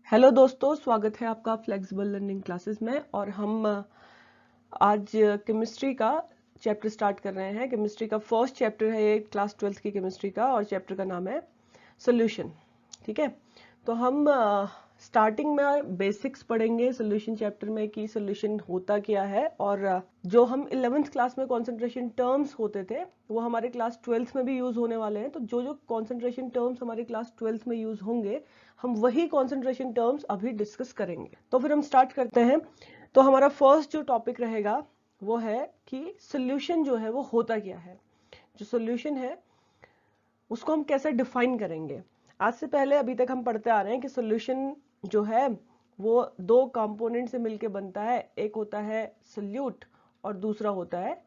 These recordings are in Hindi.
हेलो दोस्तों, स्वागत है आपका फ्लेक्सिबल लर्निंग क्लासेस में। और हम आज केमिस्ट्री का चैप्टर स्टार्ट कर रहे हैं। केमिस्ट्री का फर्स्ट चैप्टर है ये, क्लास 12th की केमिस्ट्री का, और चैप्टर का नाम है सोल्यूशन। ठीक है, तो हम स्टार्टिंग में बेसिक्स पढ़ेंगे सोल्यूशन चैप्टर में कि सोल्यूशन होता क्या है, और जो हम 11th क्लास में कॉन्सेंट्रेशन टर्म्स होते थे वो हमारे क्लास 12th में भी यूज होने वाले हैं। तो जो जो कॉन्सेंट्रेशन टर्म्स हमारे क्लास 12th में यूज होंगे हम वही कॉन्सेंट्रेशन टर्म्स अभी डिस्कस करेंगे। तो फिर हम स्टार्ट करते हैं। तो हमारा फर्स्ट जो टॉपिक रहेगा वो है कि सोल्यूशन जो है वो होता क्या है। जो सोल्यूशन है उसको हम कैसे डिफाइन करेंगे। आज से पहले अभी तक हम पढ़ते आ रहे हैं कि सोल्यूशन जो है वो दो कंपोनेंट से मिलके बनता है। एक होता है सोल्यूट और दूसरा होता है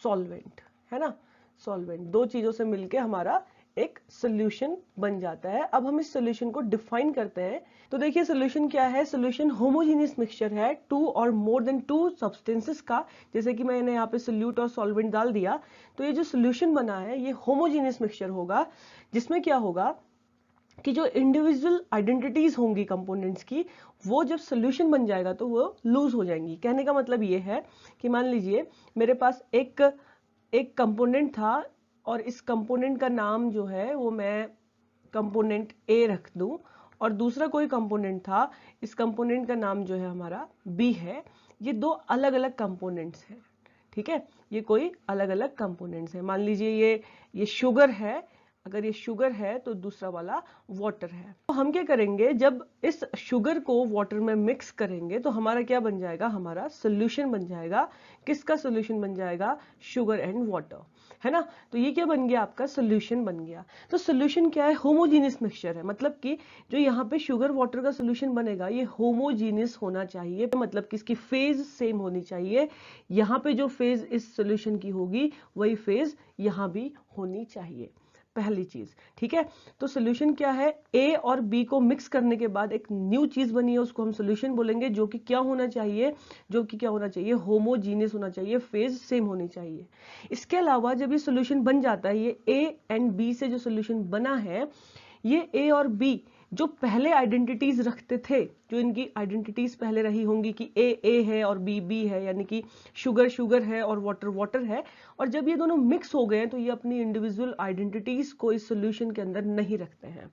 सॉल्वेंट, है ना। सॉल्वेंट, दो चीजों से मिलके हमारा एक सोल्यूशन बन जाता है। अब हम इस सोल्यूशन को डिफाइन करते हैं। तो देखिए सोल्यूशन क्या है। सोल्यूशन होमोजेनियस मिक्सचर है टू और मोर देन टू सब्सटेंसेस का। जैसे कि मैंने यहाँ पे सोल्यूट और सॉल्वेंट डाल दिया, तो ये जो सोल्यूशन बना है ये होमोजेनियस मिक्सचर होगा, जिसमें क्या होगा कि जो इंडिविजुअल आइडेंटिटीज होंगी कंपोनेंट्स की, वो जब सोल्यूशन बन जाएगा तो वो लूज हो जाएंगी। कहने का मतलब ये है कि मान लीजिए मेरे पास एक कंपोनेंट था और इस कंपोनेंट का नाम जो है वो मैं कंपोनेंट ए रख दूं, और दूसरा कोई कंपोनेंट था, इस कंपोनेंट का नाम जो है हमारा बी है। ये दो अलग अलग कंपोनेंट्स हैं। ठीक है, ये कोई अलग अलग कंपोनेंट्स हैं। मान लीजिए ये शुगर है, अगर ये शुगर है तो दूसरा वाला वाटर है। तो हम क्या करेंगे, जब इस शुगर को वाटर में मिक्स करेंगे तो हमारा क्या बन जाएगा, हमारा सोल्यूशन बन जाएगा। किसका सोल्यूशन बन जाएगा, शुगर एंड वाटर, है ना। तो ये क्या बन गया, आपका सोल्यूशन बन गया। तो सोल्यूशन क्या है, होमोजीनियस मिक्सचर है। मतलब कि जो यहाँ पे शुगर वाटर का सोल्यूशन बनेगा ये होमोजीनियस होना चाहिए, मतलब कि इसकी फेज सेम होनी चाहिए। यहाँ पे जो फेज इस सोल्यूशन की होगी वही फेज यहाँ भी होनी चाहिए, पहली चीज। ठीक है, तो सोल्यूशन क्या है, ए और बी को मिक्स करने के बाद एक न्यू चीज बनी है, उसको हम सोल्यूशन बोलेंगे। जो कि क्या होना चाहिए, होमोजीनियस होना चाहिए, फेज सेम होनी चाहिए। इसके अलावा जब ये सोल्यूशन बन जाता है, ये ए एंड बी से जो सोल्यूशन बना है, ये ए और बी जो पहले आइडेंटिटीज रखते थे, जो इनकी आइडेंटिटीज पहले रही होंगी कि ए है और बी बी है, यानी कि शुगर शुगर है और वाटर वाटर है, और जब ये दोनों मिक्स हो गए तो ये अपनी इंडिविजुअल आइडेंटिटीज को इस सोल्यूशन के अंदर नहीं रखते हैं।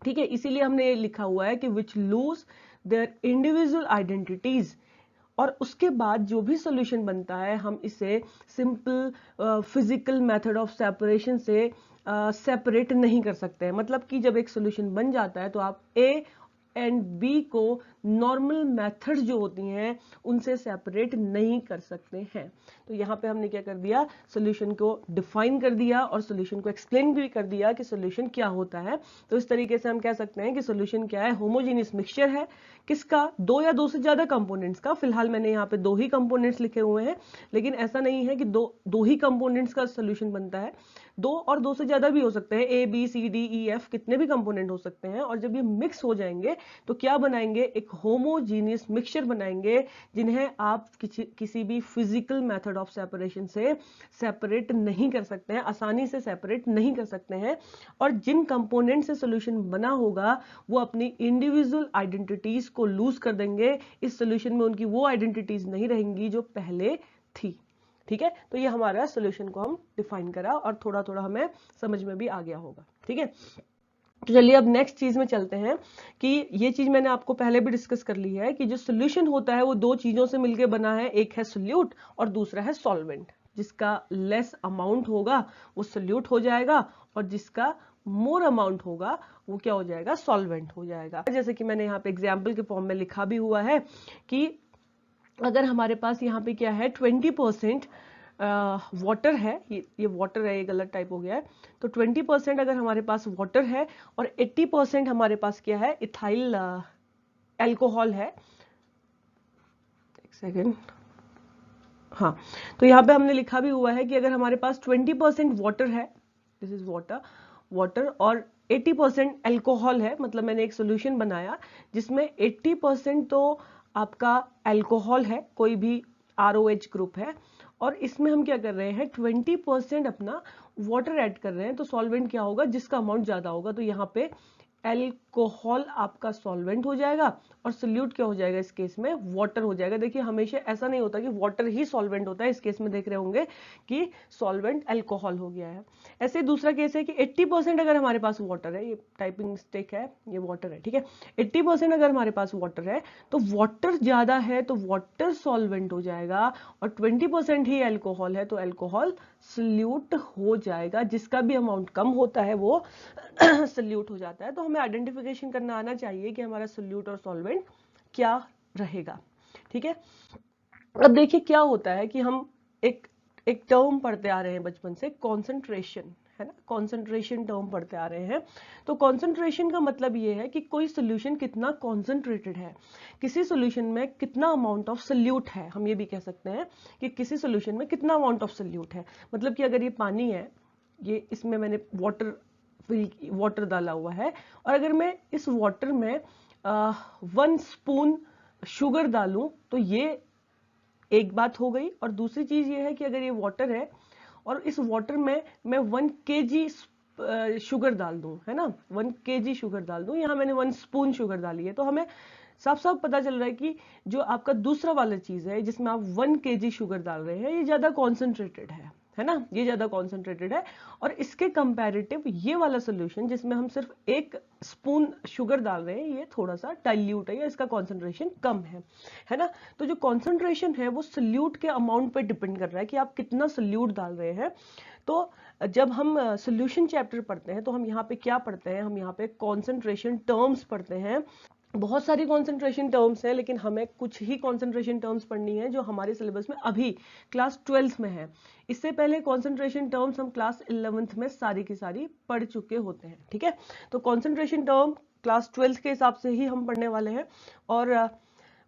ठीक है, इसीलिए हमने ये लिखा हुआ है कि विच लूज देयर इंडिविजुअल आइडेंटिटीज। और उसके बाद जो भी सोल्यूशन बनता है हम इसे simple physical method of separation से सेपरेट नहीं कर सकते हैं। मतलब कि जब एक सोल्यूशन बन जाता है तो आप ए एंड बी को नॉर्मल मेथड्स जो होती हैं उनसे सेपरेट नहीं कर सकते हैं। तो यहाँ पे हमने क्या कर दिया, सोल्यूशन को डिफाइन कर दिया और सोल्यूशन को एक्सप्लेन भी कर दिया कि सोल्यूशन क्या होता है। तो इस तरीके से हम कह सकते हैं कि सोल्यूशन क्या है, होमोजेनियस मिक्सचर है। किसका, दो या दो से ज्यादा कंपोनेंट्स का। फिलहाल मैंने यहाँ पे दो ही कंपोनेंट्स लिखे हुए हैं, लेकिन ऐसा नहीं है कि दो ही कंपोनेंट्स का सोल्यूशन बनता है। दो और दो से ज्यादा भी हो सकते हैं, A B C D E F कितने भी कंपोनेंट हो सकते हैं। और जब ये मिक्स हो जाएंगे तो क्या बनाएंगे, एक होमोजीनियस मिक्सचर बनाएंगे, जिन्हें आप किसी भी फिजिकल मेथड ऑफ सेपरेशन से सेपरेट नहीं कर सकते हैं, आसानी से सेपरेट नहीं कर सकते हैं। और जिन कंपोनेंट से सोल्यूशन बना होगा वो अपनी इंडिविजुअल आइडेंटिटीज को लूज कर देंगे। इस सोल्यूशन में उनकी वो आइडेंटिटीज नहीं रहेंगी जो पहले थी। ठीक है, तो ये हमारा सोल्यूशन को हम डिफाइन करा और थोड़ा थोड़ा हमें समझ में भी आ गया होगा। ठीक है, तो चलिए अब नेक्स्ट चीज में चलते हैं कि ये चीज मैंने आपको पहले भी डिस्कस कर ली है कि जो सोल्यूशन होता है वो दो चीजों से मिलकर बना है, एक है सोल्यूट और दूसरा है सॉल्वेंट। जिसका लेस अमाउंट होगा वो सोल्यूट हो जाएगा, और जिसका मोर अमाउंट होगा वो क्या हो जाएगा, सॉल्वेंट हो जाएगा। जैसे कि मैंने यहाँ पे एग्जाम्पल के फॉर्म में लिखा भी हुआ है कि अगर हमारे पास यहाँ पे क्या है 20% वाटर है, ये वाटर है, ये गलत टाइप हो गया है। तो 20% अगर हमारे पास वाटर है और 80% हमारे पास क्या है, इथाइल अल्कोहल है। एक सेकेंड, हाँ, तो यहाँ पे हमने लिखा भी हुआ है कि अगर हमारे पास 20% वाटर है, दिस इज वाटर और 80% अल्कोहल है, मतलब मैंने एक सोल्यूशन बनाया जिसमें 80% तो आपका अल्कोहल है, कोई भी ROH ग्रुप है, और इसमें हम क्या कर रहे हैं, 20% अपना वाटर ऐड कर रहे हैं। तो सॉल्वेंट क्या होगा, जिसका अमाउंट ज्यादा होगा। तो यहाँ पे एल्कोहल आपका सॉल्वेंट हो जाएगा और सोल्यूट क्या हो जाएगा इस केस में, वाटर हो जाएगा। देखिए हमेशा ऐसा नहीं होता कि वाटर ही सॉल्वेंट होता है, इस केस में देख रहे होंगे कि सॉल्वेंट एल्कोहल हो गया है। ऐसे दूसरा केस है कि 80% अगर हमारे पास वाटर है, ये टाइपिंग मिस्टेक है, ये वाटर है, ठीक है, 80% अगर हमारे पास वाटर है तो वाटर ज्यादा है तो वाटर सॉल्वेंट हो जाएगा, और 20% ही अल्कोहल है तो अल्कोहल सोल्यूट हो जाएगा। जिसका भी अमाउंट कम होता है वो सोल्यूट हो जाता है। तो हमें आइडेंटिफिकेशन करना आना चाहिए कि हमारा सोल्यूट और सॉल्वेंट क्या रहेगा, ठीक है। अब देखिए क्या होता है कि हम एक एक टर्म पढ़ते आ रहे हैं बचपन से, कॉन्सेंट्रेशन, है ना, कॉन्सेंट्रेशन टर्म पढ़ते आ रहे हैं। तो कॉन्सेंट्रेशन का मतलब ये है कि कोई सोल्यूशन कितना कॉन्सेंट्रेटेड है, किसी सोल्यूशन में कितना अमाउंट ऑफ सोल्यूट है। हम ये भी कह सकते हैं कि किसी सोल्यूशन में कितना अमाउंट ऑफ सोल्यूट है। मतलब कि अगर ये पानी है, ये इसमें मैंने वाटर डाला हुआ है, और अगर मैं इस वाटर में 1 स्पून शुगर डालूं तो ये एक बात हो गई। और दूसरी चीज ये है कि अगर ये वाटर है और इस वाटर में मैं 1 kg शुगर डाल दूं, है ना, 1 kg शुगर डाल दूं, यहाँ मैंने 1 स्पून शुगर डाली है, तो हमें साफ साफ पता चल रहा है कि जो आपका दूसरा वाला चीज है जिसमें आप 1 kg शुगर डाल रहे हैं ये ज्यादा कॉन्सेंट्रेटेड है ना, ये ज्यादा कॉन्सेंट्रेटेड है। और इसके कंपैरेटिव ये वाला सोल्यूशन जिसमें हम सिर्फ 1 स्पून शुगर डाल रहे हैं ये थोड़ा सा डाइल्यूट है या इसका कॉन्सेंट्रेशन कम है ना। तो जो कॉन्सेंट्रेशन है वो सोल्यूट के अमाउंट पे डिपेंड कर रहा है कि आप कितना सोल्यूट डाल रहे हैं। तो जब हम सोल्यूशन चैप्टर पढ़ते हैं तो हम यहाँ पे क्या पढ़ते हैं, हम यहाँ पे कॉन्सेंट्रेशन टर्म्स पढ़ते हैं। बहुत सारी कॉन्सेंट्रेशन टर्म्स हैं लेकिन हमें कुछ ही कॉन्सेंट्रेशन टर्म्स पढ़नी है जो हमारे सिलेबस में अभी क्लास 12th में है। इससे पहले कॉन्सेंट्रेशन टर्म्स हम क्लास 11th में सारी की सारी पढ़ चुके होते हैं, ठीक है। तो कॉन्सेंट्रेशन टर्म क्लास 12th के हिसाब से ही हम पढ़ने वाले हैं। और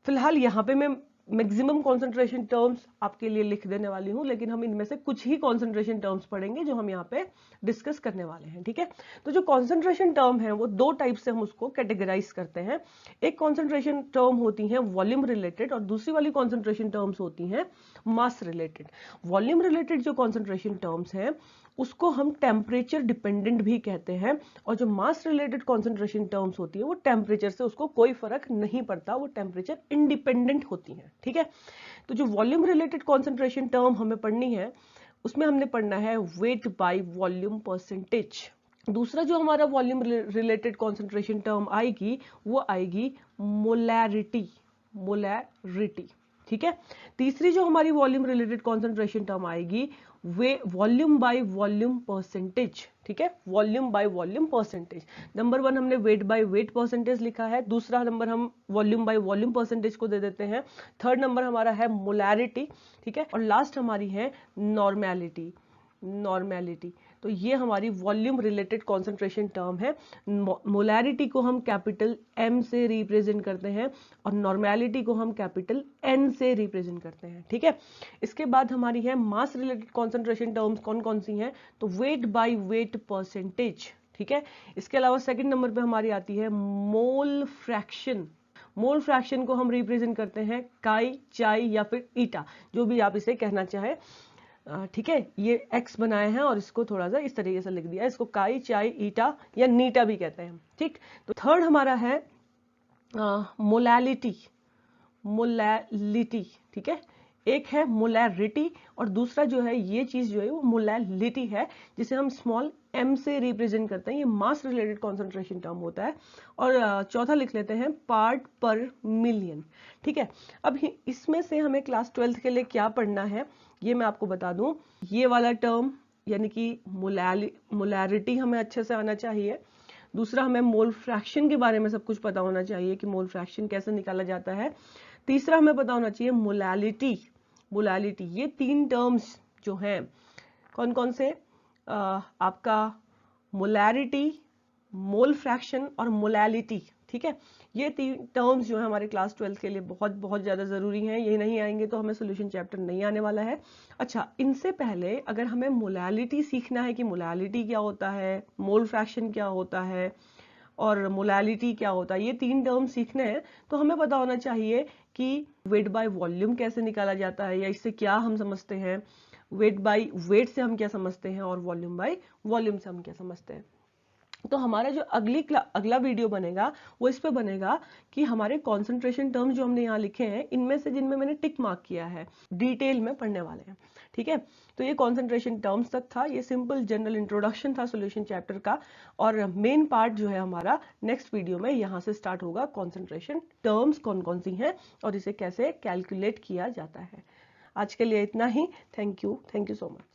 फिलहाल यहाँ पे मैं मैक्सिमम कॉन्सेंट्रेशन टर्म्स आपके लिए लिख देने वाली हूँ, लेकिन हम इनमें से कुछ ही कॉन्सेंट्रेशन टर्म्स पढ़ेंगे जो हम यहाँ पे डिस्कस करने वाले हैं, ठीक है। तो जो कॉन्सेंट्रेशन टर्म है वो 2 टाइप से हम उसको कैटेगराइज करते हैं। एक कॉन्सेंट्रेशन टर्म होती है वॉल्यूम रिलेटेड और दूसरी वाली कॉन्सेंट्रेशन टर्म्स होती हैं मास रिलेटेड। वॉल्यूम रिलेटेड जो कॉन्सेंट्रेशन टर्म्स हैं उसको हम टेम्परेचर डिपेंडेंट भी कहते हैं, और जो मास रिलेटेड कॉन्सेंट्रेशन टर्म्स होती है वो टेम्परेचर से उसको कोई फर्क नहीं पड़ता, वो टेम्परेचर इंडिपेंडेंट होती हैं, ठीक है। तो जो वॉल्यूम रिलेटेड कॉन्सेंट्रेशन टर्म हमें पढ़नी है उसमें हमने पढ़ना है वेट बाय वॉल्यूम परसेंटेज। दूसरा जो हमारा वॉल्यूम रिलेटेड कॉन्सेंट्रेशन टर्म आएगी वो आएगी मोलैरिटी, मोलैरिटी, ठीक है। तीसरी जो हमारी वॉल्यूम रिलेटेड कॉन्सेंट्रेशन टर्म आएगी वे वॉल्यूम बाय वॉल्यूम परसेंटेज, ठीक है, volume by volume percentage. Number 1 हमने वेट बाय वेट परसेंटेज लिखा है, दूसरा नंबर हम वॉल्यूम बाय वॉल्यूम परसेंटेज को दे देते हैं, थर्ड नंबर हमारा है मोलैरिटी, ठीक है, और लास्ट हमारी है नॉर्मैलिटी, नॉर्मैलिटी। तो ये हमारी वॉल्यूम रिलेटेड कॉन्सेंट्रेशन टर्म है। मोलैरिटी को हम कैपिटल M से रिप्रेजेंट करते हैं और नॉर्मैलिटी को हम कैपिटल N से रिप्रेजेंट करते हैं, ठीक है। इसके बाद हमारी है मास रिलेटेड कॉन्सेंट्रेशन टर्म्स, कौन कौन सी हैं, तो वेट बाय वेट परसेंटेज, ठीक है। इसके अलावा सेकंड नंबर पे हमारी आती है मोल फ्रैक्शन। मोल फ्रैक्शन को हम रिप्रेजेंट करते हैं काई, चाई या फिर ईटा, जो भी आप इसे कहना चाहें, ठीक है। ये x बनाए हैं और इसको थोड़ा सा इस तरीके से लिख दिया, इसको काई, चाई, ईटा या नीटा भी कहते हैं, ठीक। तो थर्ड हमारा है मोलैलिटी, मोलैलिटी, ठीक है। एक है मोलैरिटी और दूसरा जो है ये चीज जो है वो मोलैलिटी है, जिसे हम स्मॉल m से रिप्रेजेंट करते हैं। ये मास रिलेटेड कॉन्सेंट्रेशन टर्म होता है। और चौथा लिख लेते हैं पार्ट पर मिलियन, ठीक है। अब इसमें से हमें क्लास 12th के लिए क्या पढ़ना है ये मैं आपको बता दूं। ये वाला टर्म यानी कि मोलैरिटी हमें अच्छे से आना चाहिए। दूसरा हमें मोल फ्रैक्शन के बारे में सब कुछ पता होना चाहिए कि मोल फ्रैक्शन कैसे निकाला जाता है। तीसरा हमें पता होना चाहिए मोलैलिटी, मोलैलिटी। ये 3 टर्म्स जो हैं कौन कौन से, आपका मोलैरिटी, मोल फ्रैक्शन और मोलैलिटी, ठीक है। ये 3 टर्म्स जो है हमारे क्लास 12th के लिए बहुत बहुत ज्यादा जरूरी हैं। ये नहीं आएंगे तो हमें सोल्यूशन चैप्टर नहीं आने वाला है। अच्छा, इनसे पहले अगर हमें मोलैलिटी सीखना है कि मोलैलिटी क्या होता है, मोल फ्रैक्शन क्या होता है और मोलैलिटी क्या होता है, ये 3 टर्म सीखने हैं तो हमें पता होना चाहिए कि वेट बाय वॉल्यूम कैसे निकाला जाता है या इससे क्या हम समझते हैं, वेट बाय वेट से हम क्या समझते हैं और वॉल्यूम बाय वॉल्यूम से हम क्या समझते हैं। तो हमारा जो अगला वीडियो बनेगा वो इस पे बनेगा कि हमारे कंसंट्रेशन टर्म्स जो हमने यहाँ लिखे हैं, इनमें से जिनमें मैंने टिक मार्क किया है, डिटेल में पढ़ने वाले हैं। ठीक है, तो ये कंसंट्रेशन टर्म्स तक था, ये सिंपल जनरल इंट्रोडक्शन था सॉल्यूशन चैप्टर का। और मेन पार्ट जो है हमारा नेक्स्ट वीडियो में यहाँ से स्टार्ट होगा, कंसंट्रेशन टर्म्स कौन कौन सी हैं और इसे कैसे कैलकुलेट किया जाता है। आज के लिए इतना ही। Thank you so much.